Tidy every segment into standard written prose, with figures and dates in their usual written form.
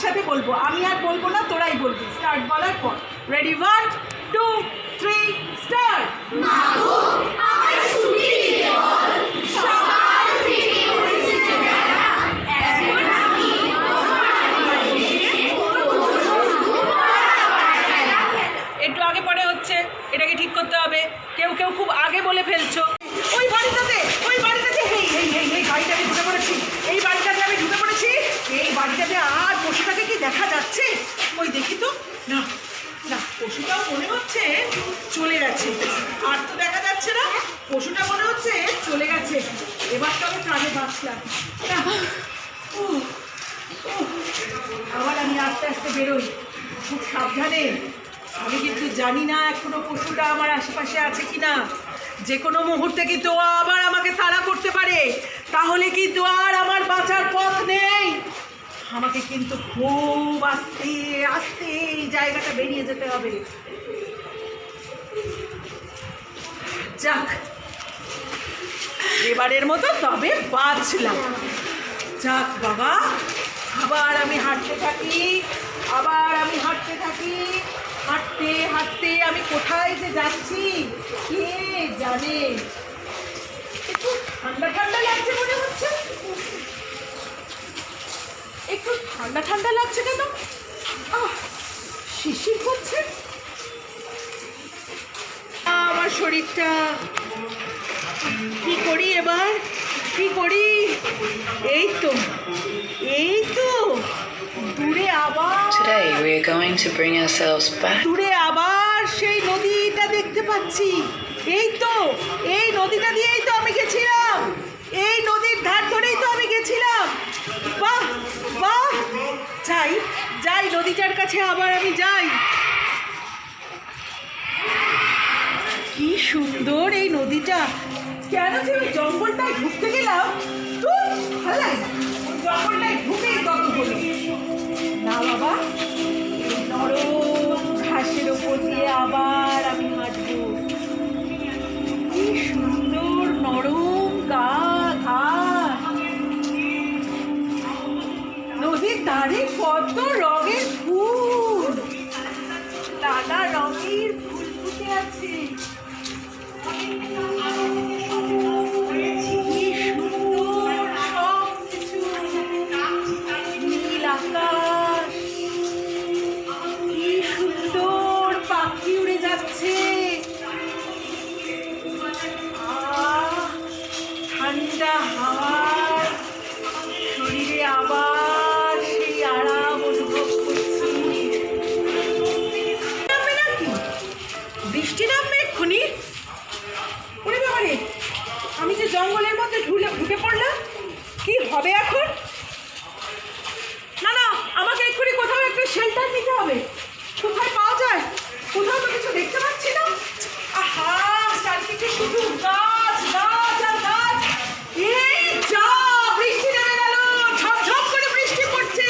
একসাথে বলবো, আমি আর বলবো না, তোরাই বলবি। স্টার্ট বলার পর রেডি, 1 2 3 স্টার্ট। একটু আগে পরে হচ্ছে, এটাকে ঠিক করতে হবে। কেউ কেউ খুব আগে বলে ফেলছো। ওই বাড়িটাতে হেই হেই হেই হেই বাড়িটাতে ঢুকে পড়েছি, এই বাড়িটাতে আমি ঢুকে পড়েছি। এই বাড়িটাতে আর পশুটাকে কি দেখা যাচ্ছে? ওই দেখি তো, না না, পশুটাও মনে হচ্ছে চলে গেছে। আর তো দেখা যাচ্ছে না, পশুটা মনে হচ্ছে চলে গেছে। এবার তো আমি প্রাণে বাঁচলাম। আবার আমি আস্তে আস্তে বেরোই, খুব সাবধানে। আমি কিন্তু জানি না এখনো পশুটা আমার আশেপাশে আছে কিনা। যে কোনো মুহূর্তে কিন্তু আবার আমাকে তাড়া করতে পারে, তাহলে কিন্তু আর আমার বাঁচার পথ নেই। আমাকে কিন্তু খুব আস্তে আস্তে এই জায়গাটা বেরিয়ে যেতে হবে। যাক, এবারের মতো তবে বাঁচলাম। যাক বাবা, আবার আমি হাঁটতে থাকি, হাঁটতে হাঁটতে আমি কোথায় যে যাচ্ছি কে জানে। একটু ঠান্ডা ঠান্ডা লাগছে মনে হচ্ছে, একটু ঠান্ডা ঠান্ডা লাগছে কেন? শিশির করছে আমার শরীরটা। কি করি এবার, কি করি? এই তো দূরে আবার, Today we are going to bring ourselves back. দূরে আবার সেই নদীটা দেখতে পাচ্ছি। এই তো, এই নদীটা দিয়েই তো আমি গেছিলাম, এই নদীর ধার ধরেই তো আমি গেছিলাম। বাহ বাহ, যাই যাই নদীটার কাছে আবার আমি যাই। কি সুন্দর এই নদীটা। কেন যে ওই জঙ্গলটায় ঢুকতে গেলাম, ভালো লাগে না। ওই জঙ্গলটায় ঢুকেই কত হলো না বাবা। নরম ঘাসের ওপর দিয়ে আবার আমি হাঁটবো। কি সুন্দর নরম ঘাস। নদীর ধারে কত রঙের ফুল, নানা রঙের ফুল ফুটে আছে। নীল আকাশ, কি সুন্দর পাখি উড়ে যাচ্ছে। ঠান্ডা হাওয়া শরীরে আবার সেই আরাম অনুভব করছি। নামবে নাকি? বৃষ্টি নামবে এক্ষুনি। ওরে বাবারে, আমি যে জঙ্গলের মধ্যে ঢুকে পড়লাম, কি হবে এখন? না না, আমাকে এক্ষুনি কোথাও একটা শেল্টার নিতে হবে। কোথায় পাওয়া যায়? কোথাও তো কিছু দেখতে পাচ্ছি না। আহা, চারদিকে শুধু গাছ গাছ আর গাছ। এই যা, বৃষ্টি নেমে গেল, ঝপঝপ করে বৃষ্টি পড়ছে।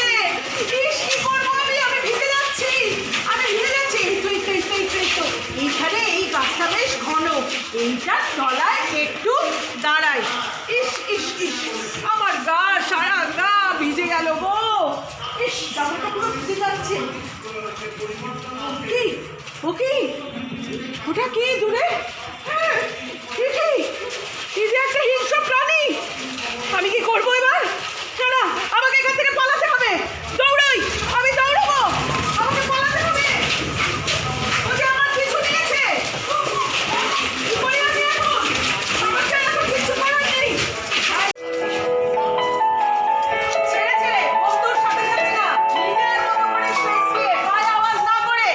ইস, কি করবো আমি? আমি ভিজে যাচ্ছি। এইখানে এই গাছটা বেশ ঘন, এইটার তলায় একটু দাঁড়াই। ইস ইস ইস, আমার গা, সারা গা ভিজে গেল গো। ইস, জামাটা পুরো ভিজে যাচ্ছে। কি ওকে, ওটা কি দূরে? কি যে একটা হিংস্র প্রাণী। আমি কি করবো এবার? না, আমাকে এখান থেকে পালাতে হবে। দৌড়াই, আমি দৌড়াবো, আমাকে পালাতে হবে। ও যে আমার পিছু নিয়েছে, কি করি আমি এখন? আমাকে এখন কিছু করার নেই। ছেড়েছে, বন্ধুর সাথে সাথে না, নিজের মতো করে শুয়ে গায়ে আওয়াজ না করে।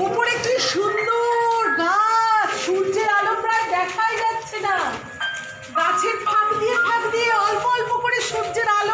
উপরে কি সুন্দর গাছ, সূর্যের আলো প্রায় দেখাই যাচ্ছে না, গাছের ফাঁক দিয়ে অল্প অল্প করে সূর্যের আলো